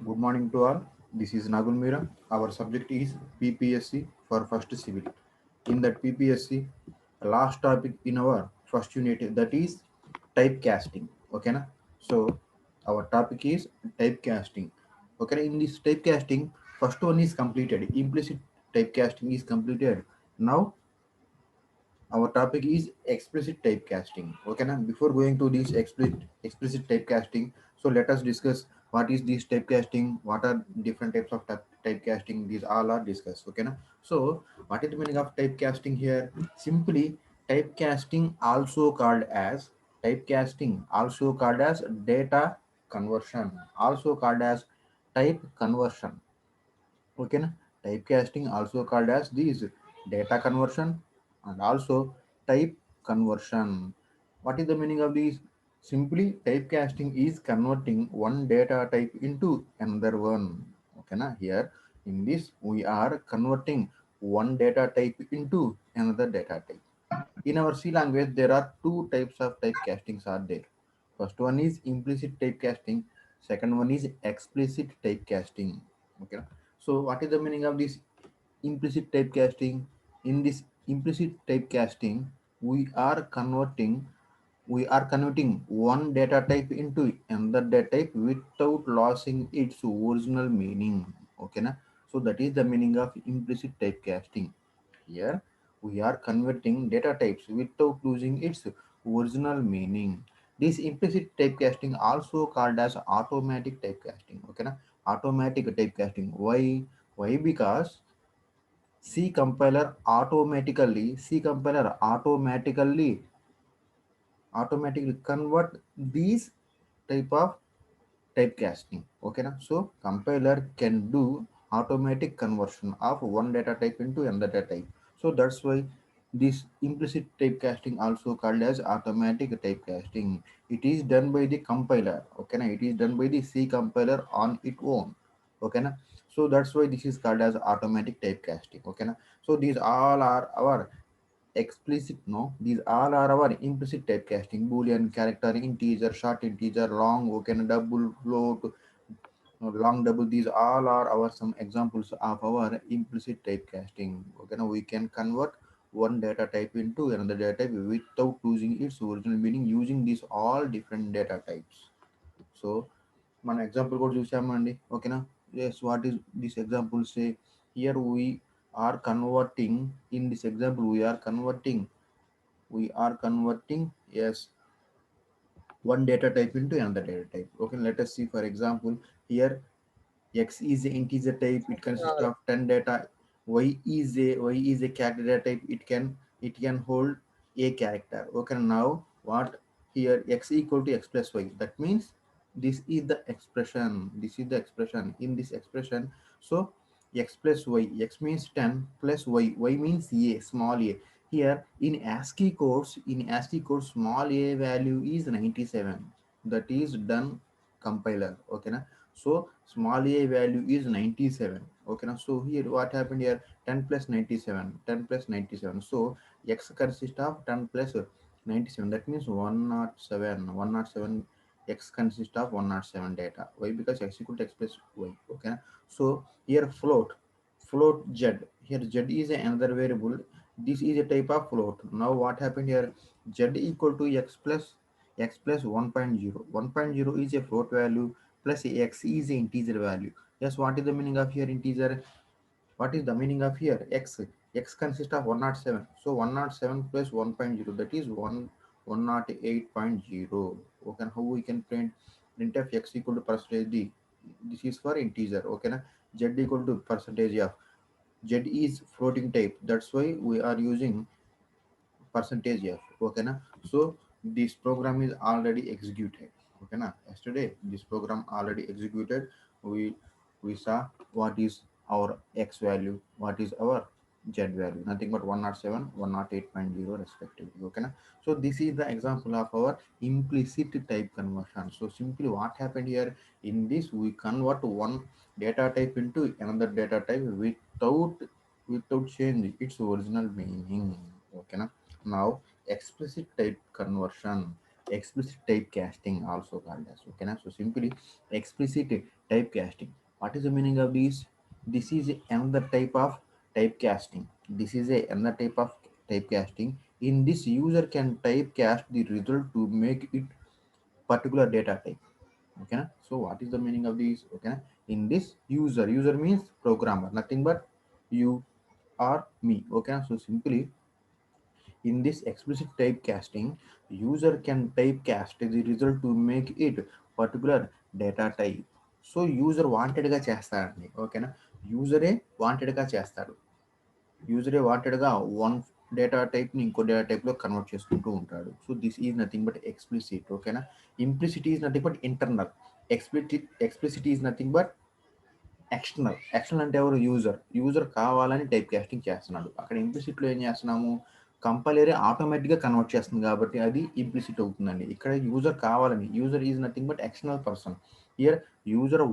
Good morning to all. This is Nagul Mira. Our subject is PPSC for first civil. In that PPSC, last topic in our first unit that is typecasting. Okay, na? So our topic is typecasting. Okay, in this typecasting, first one is completed. Implicit typecasting is completed. Now our topic is explicit typecasting. Okay, now before going to this explicit typecasting, so let us discuss what is this typecasting, what are different types of typecasting. These all are discussed. Okay, now so what is the meaning of typecasting here? Simply, typecasting also called as data conversion, also called as type conversion. Okay, na? Typecasting also called as these data conversion and also type conversion. What is the meaning of these? Simply, typecasting is converting one data type into another one. Okay, na? Here in this we are converting one data type into another data type. In our C language, there are two types of typecastings are there. First one is implicit typecasting. Second one is explicit typecasting. Okay. So what is the meaning of this implicit typecasting? In this implicit typecasting, we are converting converting one data type into another data type without losing its original meaning. Okay, na? So that is the meaning of implicit typecasting. Here, we are converting data types without losing its original meaning. This implicit typecasting also called as automatic typecasting. Okay, na? Automatic typecasting. Why? Why? Because C compiler automatically convert these type of typecasting. Okay, na? So compiler can do automatic conversion of one data type into another data type. So that's why this implicit typecasting also called as automatic typecasting. It is done by the compiler. Okay, na? It is done by the C compiler on its own. Okay, na? So that's why this is called as automatic typecasting. Okay, na? So these all are our explicit, no, these all are our implicit typecasting: boolean, character, integer, short integer, long, okay, double, float, long, double. These all are our some examples of our implicit typecasting. Okay, now we can convert one data type into another data type without losing its original meaning using these all different data types. So మన example కూడా చూసామండి. ఓకేనా? Yes, what is this example say? Here we are converting, in this example we are converting, yes, one data type into another data type. Okay, let us see. For example, here x is a integer type, it consists of 10 data. Y is a character data type, it can hold a character. Okay, now what? Here x equal to x plus y, that means this is the expression. In this expression, so x plus y, x means 10 plus y means a, small a. Here in ASCII code, small a value is 97. That is done compiler. Okay, na? So small a value is 97. Okay, now so here what happened here? 10 plus 97, 10 plus 97. So x consists of 10 plus 97. That means 107. 107, x consists of 107 data. Why? Because x equal to x plus y. Okay, so here float z. Here z is another variable. This is a type of float. Now what happened here? Z equal to x plus 1.0. 1.0 is a float value plus x is a integer value. Yes, what is the meaning of here integer? What is the meaning of here x consists of 107. So 107 plus 1.0, that is 108.0. Okay, how we can print of x equal to percentage d. This is for integer. Okay, na? Z equal to percentage of. Z is floating type, that's why we are using percentage f. Okay, na? So this program is already executed. Okay, na? Yesterday this program already executed. We saw what is our x value, what is our z value, nothing but 107, 108.0 respectively. Okay, na? So this is the example of our implicit type conversion. So simply what happened here, in this we convert one data type into another data type without changing its original meaning. Okay, na? Now explicit type conversion. explicit typecasting also called as. Okay, na? So simply explicit typecasting. What is the meaning of this? This is another type of typecasting. This is another type of typecasting. In this, user can typecast the result to make it particular data type. Okay, na? So what is the meaning of this? Okay, na? In this, user means programmer, nothing but you or me. Okay, na? So simply in this explicit typecasting, user can typecast the result to make it particular data type. So user వాంటెడ్గా చేస్తాడండి. ఓకేనా, యూజరే వాంటెడ్గా చేస్తాడు. యూజరే వాంటెడ్గా one data టైప్ని ఇంకో data టైప్లో convert చేసుకుంటూ ఉంటాడు. So this is nothing but explicit. ఓకేనా, implicit is nothing but internal. Explicit is nothing but external. External అంటే ఎవరు? యూజర్ కావాలని టైప్ కాస్టింగ్ చేస్తున్నాడు. అక్కడ ఇంప్లిసిట్లో ఏం చేస్తున్నాము? కంపైలరే ఆటోమేటిక్గా కన్వర్ట్ చేస్తుంది కాబట్టి అది ఇంప్లిసిట్ అవుతుందండి. ఇక్కడ యూజర్ కావాలని, user is nothing but external person. Here user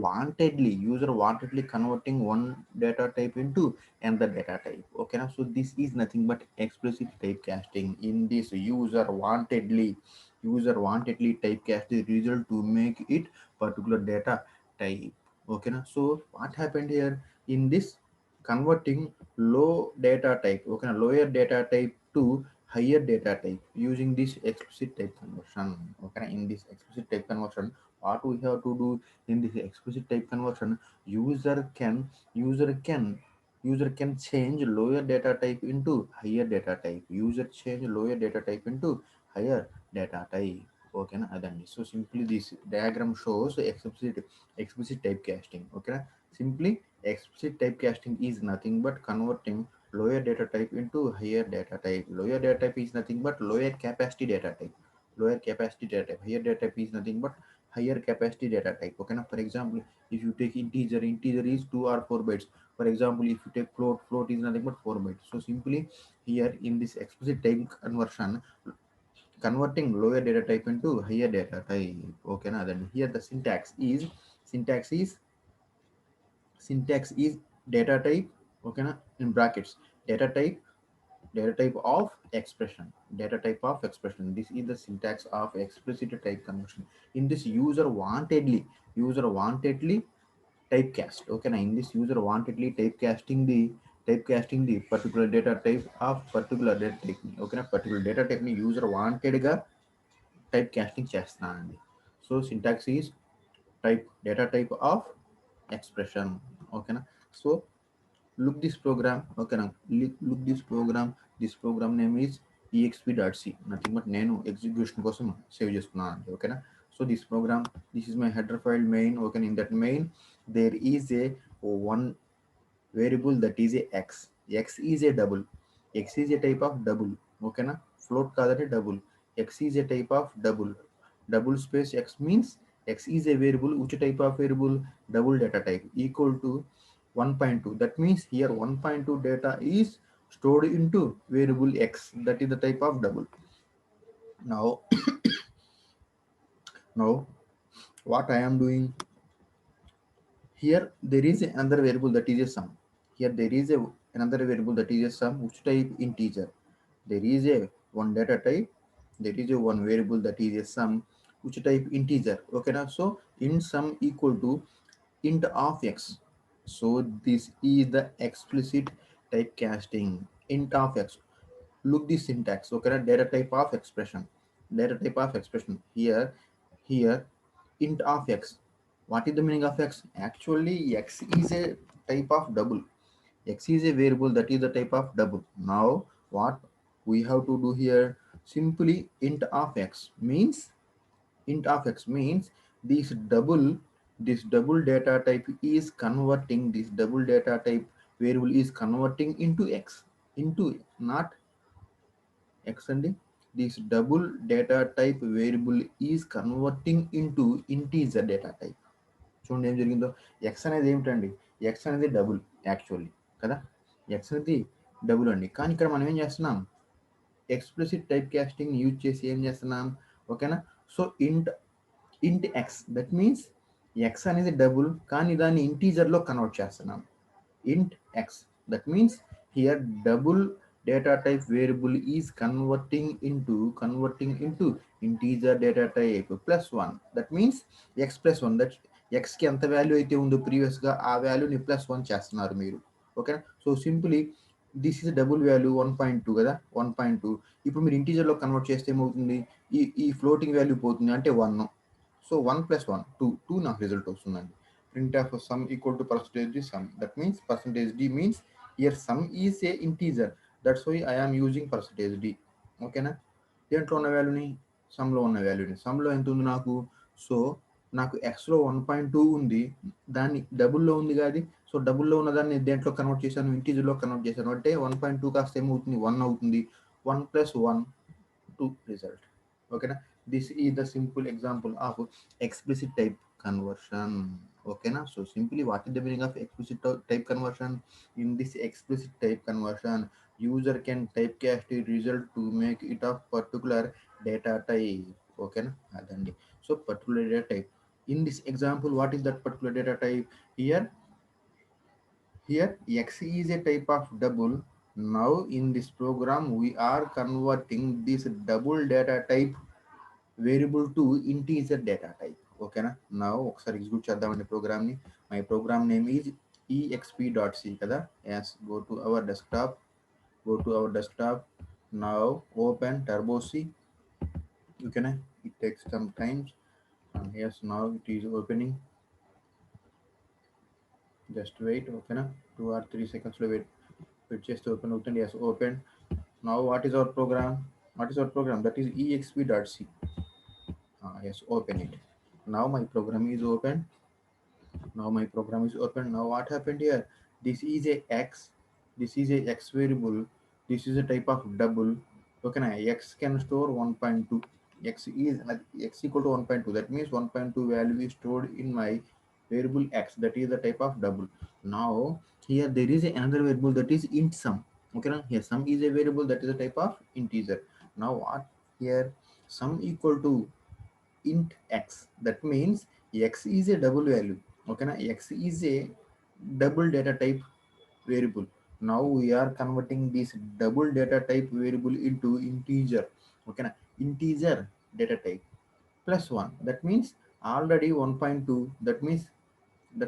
wantedly converting one data type into another data type. Okay, now so this is nothing but explicit typecasting. In this, user wantedly typecast the result to make it particular data type. Okay, now so what happened here? In this, converting low data type, okay, now lower data type to higher data type using this explicit type conversion. Okay, now in this explicit type conversion, what we have to do? In this explicit type conversion, user can change lower data type into higher data type. User change lower data type into higher data type. Okay, na adandi. So simply this diagram shows explicit typecasting. Okay, na? Simply explicit typecasting is nothing but converting lower data type into higher data type. Lower data type is nothing but lower capacity data type. Lower capacity data type. Higher data type is nothing but higher capacity data type. Okay, na? For example, if you take integer is 2 or 4 bytes. For example, if you take float is nothing but 4 bytes. So simply here in this explicit type conversion, converting lower data type into higher data type. Okay, now then here the syntax is data type. Okay, na, in brackets, data type data type of expression. This is the syntax of explicit type conversion. In this, user wantedly typecast. Okay, now in this, user wantedly typecasting the particular data type of particular data type. Okay, na, particular data type ni user wanted ga typecasting చేస్తున్నానండి. So syntax is data type of expression. Okay, na? So look this program. Okay, na, look this program name is exp.c. nothing but నేను execution కోసం save చేసుకున్నాను. ఓకేనా, so this is my header file main. Okay, in that main there is a one variable that is a x is a double. X is a type of double. Okay, na, float కాదంటే double. X is a type of double space x means x is a variable. Which type of variable? Double data type equal to 1.2. That means here 1.2 data is stored into variable x. That is the type of double. Now now what I am doing here, there is another variable that is a sum. Here there is another variable that is a sum. Which type? Integer. There is a one data type. There is a one variable that is a sum. Which type? Integer. Okay, now so int sum equal to int of x. So this is the explicit typecasting. Int of x. Look the syntax. Okay, now data type of expression. Here int of x. What is the meaning of x? Actually, x is a type of double. X is a variable that is the type of double. Now what we have to do here? Simply int of x means this double data type is converting, this double data type variable is converting into x, into not x అండి. This double data type variable is converting into integer data type. చూడండి ఏం జరిగిందో. X అనేది ఏమిటండి? X అనేది double actually కదా. X అనేది double అండి. కానీ ఇక్కడ మనం ఏం చేస్తున్నాం? ఎక్స్ప్లిసిట్ టైప్ కాస్టింగ్ యూజ్ చేసి ఏం చేస్తున్నాం? ఓకేనా, సో ఇంట్ ఎక్స్, దట్ మీన్స్ ఎక్స్ అనేది డబుల్ కానీ దాన్ని ఇంటీజర్లో కన్వర్ట్ చేస్తున్నాం. int x, that means here double data type variable is converting into integer data type plus 1. That means x plus 1. That x కి ఎంత వాల్యూ అయితే ఉందో ప్రీవియస్గా ఆ వాల్యూని ప్లస్ 1 చేస్తున్నారు మీరు. ఓకేనా. So simply this is double value 1.2 కదా, 1.2. ఇప్పుడు మీరు ఇంటీజర్లో కన్వర్ట్ చేస్తే ఏమవుతుంది, ఈ ఫ్లోటింగ్ వాల్యూ పోతుంది అంటే 1. సో 1 plus 1 2 నాకు రిజల్ట్ వస్తుందండి. Print of sum equal to percentage d sum. That means percentage d means here sum is a integer, that's why I am using percentage d. ఓకేనా. దేంట్లో ఉన్న వాల్యూని, సమ్లో ఉన్న వాల్యూని. సమ్లో ఎంత ఉంది నాకు, సో నాకు ఎక్స్లో 1.2 ఉంది, దాన్ని డబుల్లో ఉంది కాదు. సో డబుల్లో ఉన్న దాన్ని దేంట్లో కన్వర్ట్ చేశాను, ఇంటీజర్లో కన్వర్ట్ చేశాను అంటే 1.2 కాస్త ఏమవుతుంది, 1 అవుతుంది. 1 plus 1 2 result. Okay na. This is the simple example of explicit type conversion. Okay na. So simply what is the meaning of explicit type conversion? In this explicit type conversion, user can typecast a result to make it of particular data type. Okay na. Adandi. So particular data type. In this example, what is that particular data type? Here x is a type of double. Now in this program we are converting this double data type variable to integer data type. Okay na. Now ఒకసారి execute చేద్దామండి ప్రోగ్రామ్ని. My programme name is exp.c కదా. Yes, go to our desktop. Now open turbo c. Okay na. It takes some time. Yes, now it is opening. Just wait. Okay na. 2 or 3 seconds లో wait చేస్తే open అవుతుంది. Yes, open. Now what is our program? That is exp.c. Yes, open it. Now my program is open. Now what happened here? This is a x. This is a x variable. This is a type of double. Okay na. X can store 1.2. X equal to 1.2. That means 1.2 value is stored in my variable x. That is the type of double. Now here there is another variable, that is int sum. Okay na. Here sum is a variable, that is a type of integer. Now what here, sum equal to int x. That means x is a double value. Okay na. X is a double data type variable. Now we are converting this double data type variable into integer. Okay na. Integer data type plus 1. That means already 1.2. That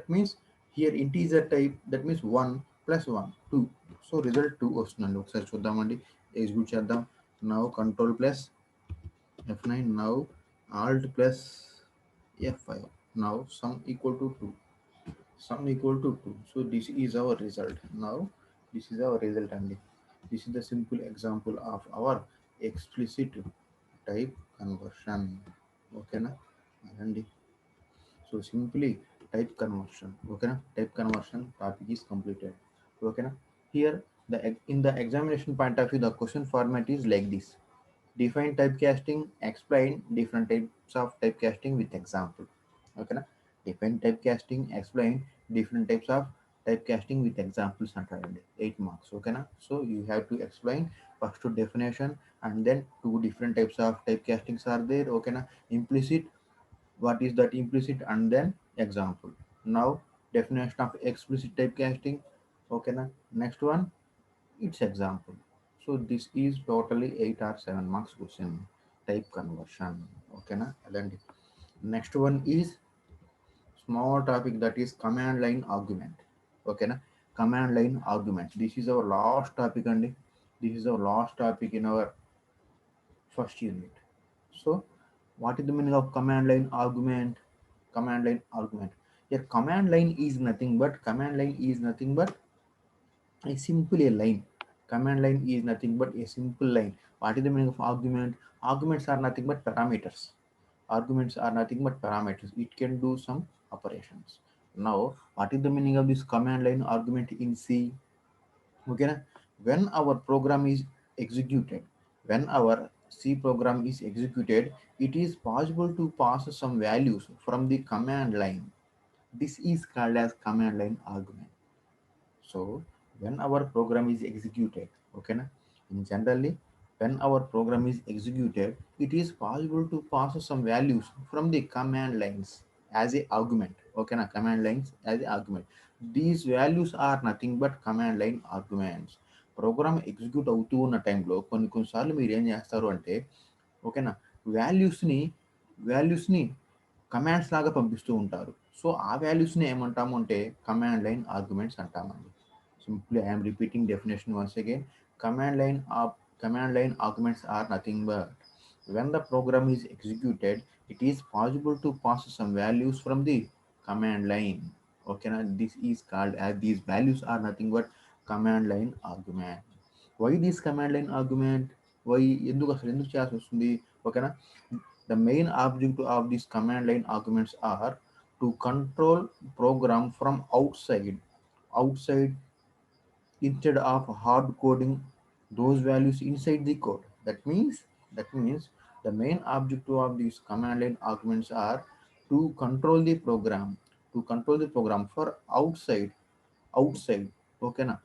means here integer type, that means 1 plus 1 2. So result 2 వస్తుందండి. ఒకసారి చూద్దామండి, execute చేద్దాం. Now control plus F9. Now alt plus F5. Now sum equal to 2. So this is our result. Now this is our result only. This is the simple example of our explicit type conversion. Okay na. And so simply type conversion. Okay na. Type conversion topic is completed. Okay na. Here in the examination point of view, the question format is like this: define typecasting, explain different types of typecasting with example. Okay na. Define typecasting, explain different types of typecasting with examples అంటారండి. 8 marks. Okay na. So you have to explain first to definition, and then two different types of typecastings are there. Okay na. Implicit, what is that implicit, and then example. Now definition of explicit typecasting. Okay na. Next one, its example. So this is totally 8 or 7 marks question, type conversion. Okay na. Then next one is small topic, that is command line argument. Okay na. Command line argument. This is our last topic and this is our last topic in our first unit. So what is the meaning of command line argument? Command line argument. Here command line is nothing but a simple a line. Command line is nothing but a simple line. What is the meaning of argument? Arguments are nothing but parameters. It can do some operations. Now what is the meaning of this command line argument in C? Okay na? when our program is executed when our C program is executed, it is possible to pass some values from the command line. This is called as command line argument. So when our program is executed, okay na, in generally when our program is executed, it is possible to pass some values from the command lines as a argument. Okay na, command lines as a argument. These values are nothing but command line arguments. Programme execute అవుతూ ఉన్న టైంలో కొన్నిసార్లు మీరు ఏం చేస్తారు అంటే, ఓకేనా, వాల్యూస్ని వాల్యూస్ని కమాండ్స్ లాగా పంపిస్తూ ఉంటారు. సో ఆ వాల్యూస్ని ఏమంటాము అంటే కమాండ్ లైన్ ఆర్గ్యుమెంట్స్ అంటామండి. Simply I'm repeating definition once again. Command line command line arguments are nothing but when the program is executed, it is possible to pass some values from the command line. Okay, now this is called as these values are nothing but command line argument. Why this command line argument? Why ఎందుకు అసలు ఎందుకు చేయాల్సి వస్తుంది? ఓకేనా, the main objective of these command line arguments are to control program from outside instead of hard coding those values inside the code. That means the main objective of these command line arguments are to control the program for outside, ఓకేనా,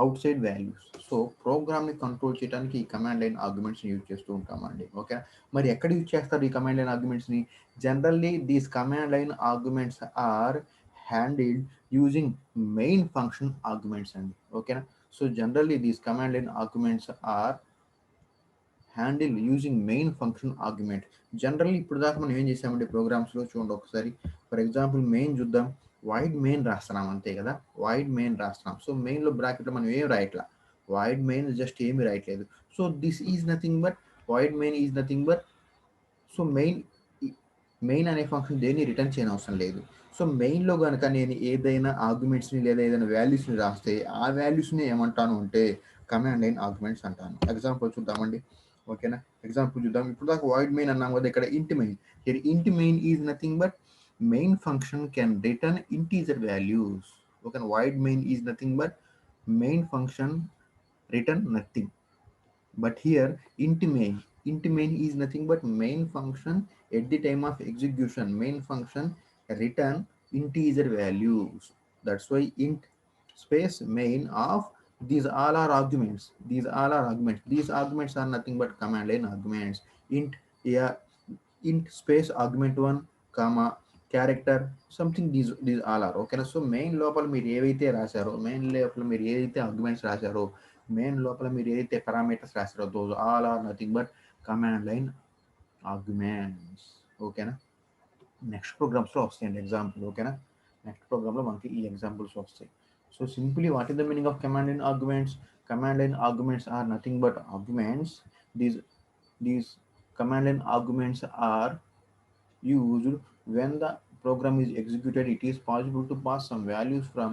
outside values. So ప్రోగ్రామ్ని control చేయడానికి ఈ command line ఆర్గ్యుమెంట్స్ని use చేస్తూ ఉంటామండి. Okay, మరి ఎక్కడ use చేస్తారు ఈ కమాండ్ లైన్ ఆర్గ్యుమెంట్స్ని? Generally these command line arguments are handled using main function arguments అండి. ఓకేనా, so generally these command line arguments are handle using main function argument. Generally ఇప్పుడు దాకా మనం ఏం చేసామంటే ప్రోగ్రామ్స్లో చూడండి ఒకసారి. ఫర్ ఎగ్జాంపుల్ మెయిన్ చూద్దాం. వైడ్ మెయిన్ రాస్తున్నాం అంతే కదా, వైడ్ మెయిన్ రాస్తున్నాం. సో మెయిన్లో బ్రాకెట్లో మనం ఏం రాయట్లా, వైడ్ మెయిన్ జస్ట్ ఏమి రాయట్లేదు. So this is nothing but wide main is nothing but so main అనే ఫంక్షన్ దేన్ని రిటర్న్ చేయని అవసరం లేదు. సో మెయిన్లో కనుక నేను ఏదైనా ఆర్గ్యుమెంట్స్ని లేదా ఏదైనా వాల్యూస్ని రాస్తే ఆ వాల్యూస్ని ఏమంటాను అంటే కమాండ్ లైన్ ఆర్గ్యుమెంట్స్ అంటాను. ఎగ్జాంపుల్ చూద్దామండి. ఓకేనా, ఎగ్జాంపుల్ చూద్దాం. ఇప్పుడు దాకా వాయిడ్ మెయిన్ అన్నాం కదా, ఇక్కడ int main. Here int main is nothing but main function can return integer values. ఓకేనా, void main is nothing but main function return nothing. But here int main is nothing but main function at the time of execution. Main function return integer values. That's why int space main of these all are arguments. These arguments are nothing but command line arguments. int yeah, int space argument 1 comma character something these all are. ఓకేనా, so main లోపల మీరు ఏవైతే రాశారో, main లోపల మీరు ఏదైతే arguments రాశారో, main లోపల మీరు ఏదైతే పారామీటర్స్ రాశారో those all are nothing but command line arguments. ఓకేనా, నెక్స్ట్ ప్రోగ్రామ్స్లో వస్తాయండి ఎగ్జాంపుల్. ఓకేనా, నెక్స్ట్ ప్రోగ్రామ్లో మనకి ఈ ఎగ్జాంపుల్స్ వస్తాయి. So simply what is the meaning of command line arguments? Command line arguments are nothing but arguments. These command line arguments are used when the program is executed. It is possible to pass some values from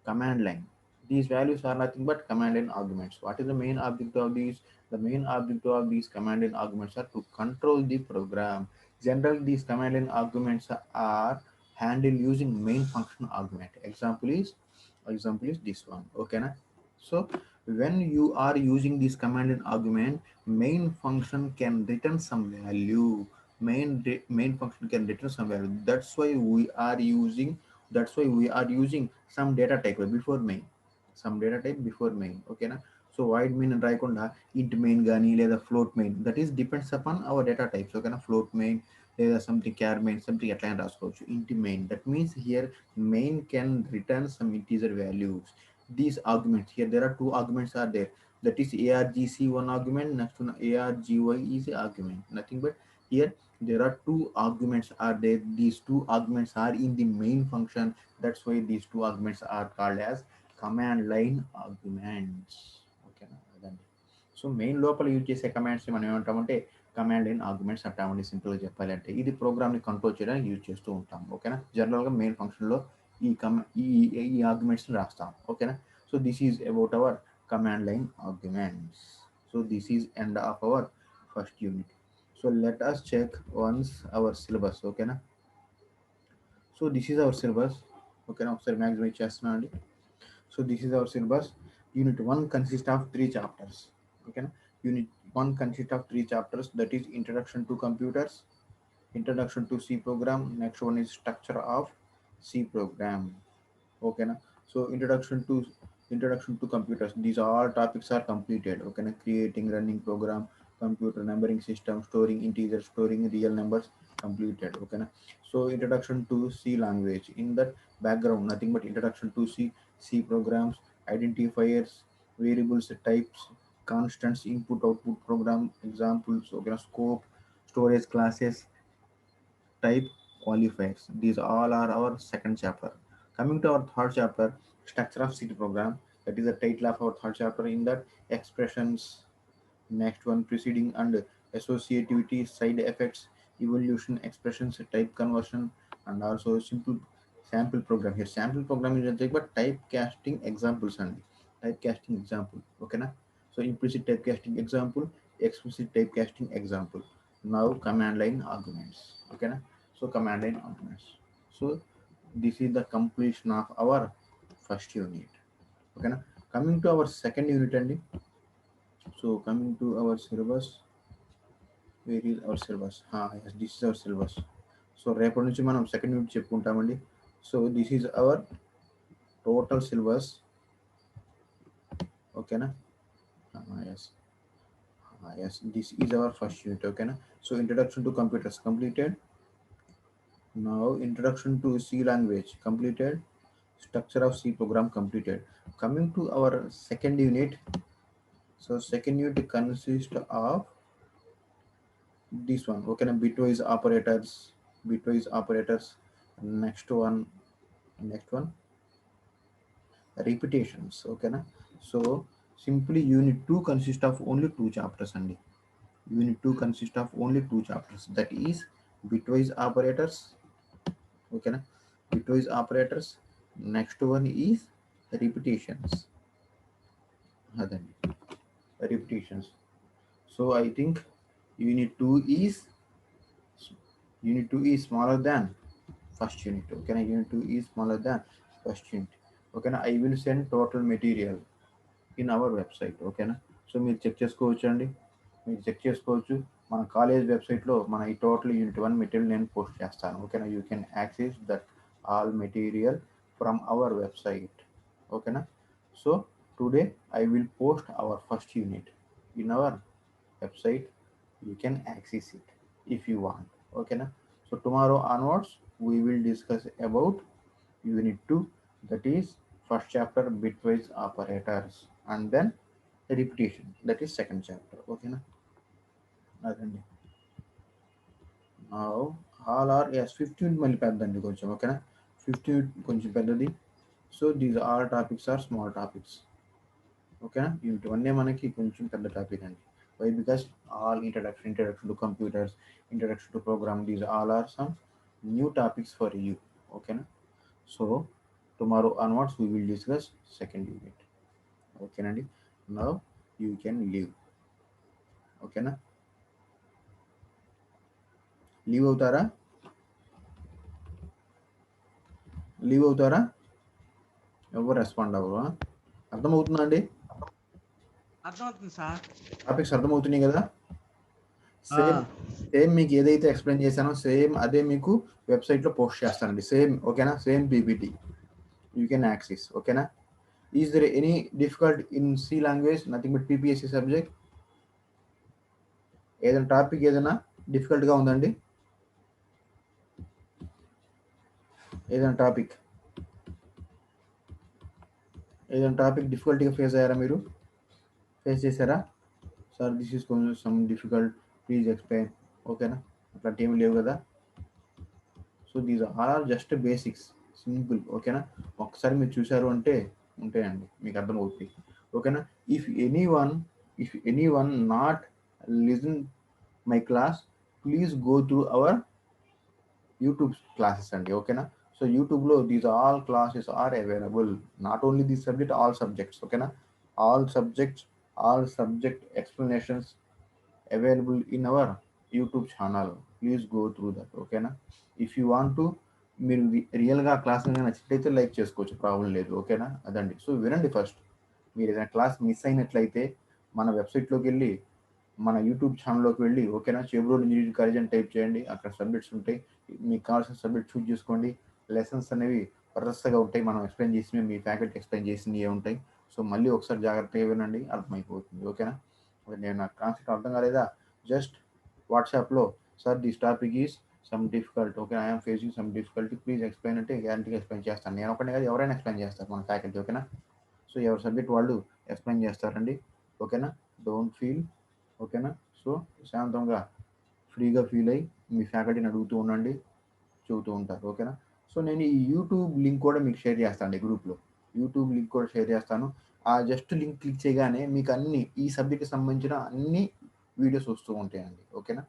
command line. These values are nothing but command line arguments. What is the main objective of these? The main objective of these command line arguments are to control the program. Generally these command line arguments are handled using main function argument. Example is this one. Okay na? So when you are using this command line argument, main function can return some value. Main function can return some value. That's why we are using some data type before main. Okay na? So void main and రాయకుండా int main గానీ లేదా float main, that is depends upon our data types. Okay na? Float main లేదా something char main something ఎట్లయినా రాసుకోవచ్చు. int main, that means here main can return some integer values. These arguments, here there are two arguments are there, that is argc1 argument, next one argy is a argument, nothing but here there are two arguments are there. These two arguments are in the main function. That's why these two arguments are called as command line arguments. Okay, అదండి. So main లోపల use చేసే commands మనం ఏమంటామంటే command line arguments అంటామండి. సింపుల్గా చెప్పాలంటే ఇది ప్రోగ్రామ్ని కంట్రోల్ చేయడానికి యూజ్ చేస్తూ ఉంటాం. ఓకేనా, జనరల్గా మెయిన్ ఫంక్షన్లో ఈ ఆర్గ్యుమెంట్స్ని రాస్తాం. ఓకేనా, so this is about our command line arguments. So this is end of our first unit. So let us check once our syllabus. Okay na? So this is our syllabus. Okay na, ఒకసారి maximize చేస్తున్నాను అండి. So this is our syllabus. Unit 1 consists of 3 chapters. Okay na? Unit 1 consists of 3 chapters, that is introduction to computers, introduction to C program, next one is structure of C program. Okay na? So introduction to computers, these all topics are completed. Okay na? Creating running program, computer numbering system, storing integers, storing real numbers, completed. Okay na? So introduction to C language, in that background nothing but introduction to C programs, identifiers, variables types, constants, input output program examples. Okay na? Scope, storage classes, type qualifiers. These all are our second chapter. Coming to our third chapter, structure of C program. That is the title of our third chapter. In that, expressions, next one preceding and associativity, side effects, evolution, expressions, type conversion, and also simple sample program. Here sample program is nothing but typecasting examples and typecasting example. Okay na? So implicit typecasting example, explicit typecasting example. Now command line arguments. Okay na? So command line arguments. So this is the completion of our first unit. Okay na? Coming to our second unit and so coming to our syllabus, where is our syllabus? Yes, this is our syllabus. So రేపటి నుంచి మనం second unit చెప్పుకుంటామండి. So this is our total syllabus. ఓకేనా? Yes, yes, this is our first unit. ఓకేనా? So introduction to computers completed. Now introduction to C language completed. Structure of C program completed. Coming to our second unit. So second unit consists of this one. Okay, na bitwise operators, bitwise operators. Next one repetitions. Okay na? So simply unit 2 consists of only two chapters only. Unit 2 consists of only two chapters, that is bitwise operators. Okay na? Bitwise operators. Next one is repetitions. Adanడి, repetitions. So I think unit 2 is smaller than first unit. Okay, unit 2 is smaller than first unit. Okay, I will send total material in our website. Okay, so మీరు check చేసుకోవచ్చు అండి, మీరు check చేసుకోవచ్చు. మన college వెబ్సైట్లో మన ఈ total unit 1 material నేను పోస్ట్ చేస్తాను. ఓకేనా? You can access that all material from our website. ఓకేనా? So today I will post our first unit in our website. You can access it if you want. Okay na? So tomorrow onwards we will discuss about unit 2, that is first chapter bitwise operators, and then repetition, that is second chapter. Okay na? అదండి. Now all are, yes, 15 మళ్ళీ పెద్దండి కొంచెం. ఓకేనా? 15 కొంచెం పెద్దది. So these all topics are small topics. ఓకేనా? Unit 1 మనకి కొంచెం పెద్ద టాపిక్ అండి. Why? Because all introduction to computers, introduction to program, these all are some new topics for you. Okay na? So tomorrow onwards we will discuss second unit. Okay nandi? Now you can leave. Okay na? Leave అవుతారా? Leave అవుతారా? ఎవరు respond అవ్వరు. అర్థమవుతుందా అండి? అర్థమవుతుంది sir. Topics అర్థమవుతున్నాయి కదా? Same same మీకు ఏదైతే ఎక్స్ప్లెయిన్ చేశానో సేమ్ అదే మీకు వెబ్సైట్లో పోస్ట్ చేస్తానండి. సేమ్. ఓకేనా? Same PPT you can access. ఓకేనా? Is there any difficult in C language? Nothing but PPSC subject. ఏదైనా టాపిక్ ఏదైనా డిఫికల్ట్గా ఉందండి? ఏదైనా టాపిక్ డిఫికల్ట్గా ఫేస్ అయ్యారా? మీరు ఫేస్ చేశారా? సార్ దిస్ ఈస్ కొంచెం సమ్ డిఫికల్ట్, ప్లీజ్ ఎక్స్ప్లెయిన్. ఓకేనా? అట్లాంటి ఏమి లేవు కదా? So these are just basics, simple. ఓకేనా? ఒకసారి మీరు చూసారు అంటే ఉంటాయండి, మీకు అర్థమవుతుంది. ఓకేనా? If any one not listen my class, please go through our YouTube classes అండి. ఓకేనా? సో యూట్యూబ్లో these all classes are available. Not only this subject, all subjects. ఓకేనా? All subject explanations available in our YouTube channel. Please go through that. ఓకేనా? If you want to, మీరు రియల్గా class నచ్చినట్లయితే like చేసుకోవచ్చు, problem లేదు. ఓకేనా? అదండి. సో వినండి ఫస్ట్. మీరు ఏదైనా క్లాస్ మిస్ అయినట్లయితే మన వెబ్సైట్లోకి వెళ్ళి, మన యూట్యూబ్ ఛానల్లోకి వెళ్ళి, ఓకేనా, చెబ్రోల్ ఇంజనీరింగ్ కాలేజ్ అని టైప్ చేయండి. అక్కడ సబ్జెక్ట్స్ ఉంటాయి, మీకు కావాల్సిన సబ్జెక్ట్ చూస్ చేసుకోండి. లెసన్స్ అనేవి వరసగా ఉంటాయి, మనం ఎక్స్ప్లెయిన్ చేసినవి, మీ ఫ్యాకల్టీ ఎక్స్ప్లెయిన్ చేసినవి ఉంటాయి. సో మళ్ళీ ఒకసారి జాగ్రత్తగా వినండి, అర్థమైపోతుంది. ఓకేనా? నేను నాకు కాన్సెప్ట్ అర్థం కాలేదా, జస్ట్ వాట్సాప్లో sir this topic is some difficult, okay, I'm facing some difficulty, please explain అంటే గ్యారంటీగా ఎక్స్ప్లెయిన్ చేస్తాను. నేను ఒకటే కాదు, ఎవరైనా ఎక్స్ప్లెయిన్ చేస్తారు మన ఫ్యాకల్టీ. ఓకేనా? సో ఎవరి సబ్జెక్ట్ వాళ్ళు ఎక్స్ప్లెయిన్ చేస్తారండి. ఓకేనా? Don't feel. ఓకేనా? సో శాంతంగా ఫ్రీగా ఫీల్ అయ్యి మీ ఫ్యాకల్టీని అడుగుతూ ఉండండి, చెబుతూ ఉంటారు. ఓకేనా? సో నేను ఈ యూట్యూబ్ లింక్ కూడా మీకు షేర్ చేస్తాను గ్రూప్లో. యూట్యూబ్ లింక్ కూడా షేర్ చేస్తాను. ఆ జస్ట్ లింక్ క్లిక్ చేయగానే మీకు అన్ని ఈ సబ్జెక్ట్కి సంబంధించిన అన్ని వీడియోస్ వస్తూ ఉంటాయండి. ఓకేనా?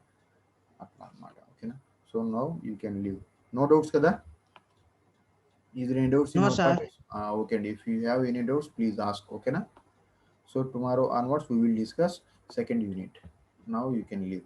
అట్లా అనమాట. ఓకేనా? So now you can leave. No doubts కదా? Is there any doubts in No, our sir. part? Okay, and if you have any doubts, please ask. Okay, na? So tomorrow onwards we will discuss second unit. Now you can leave.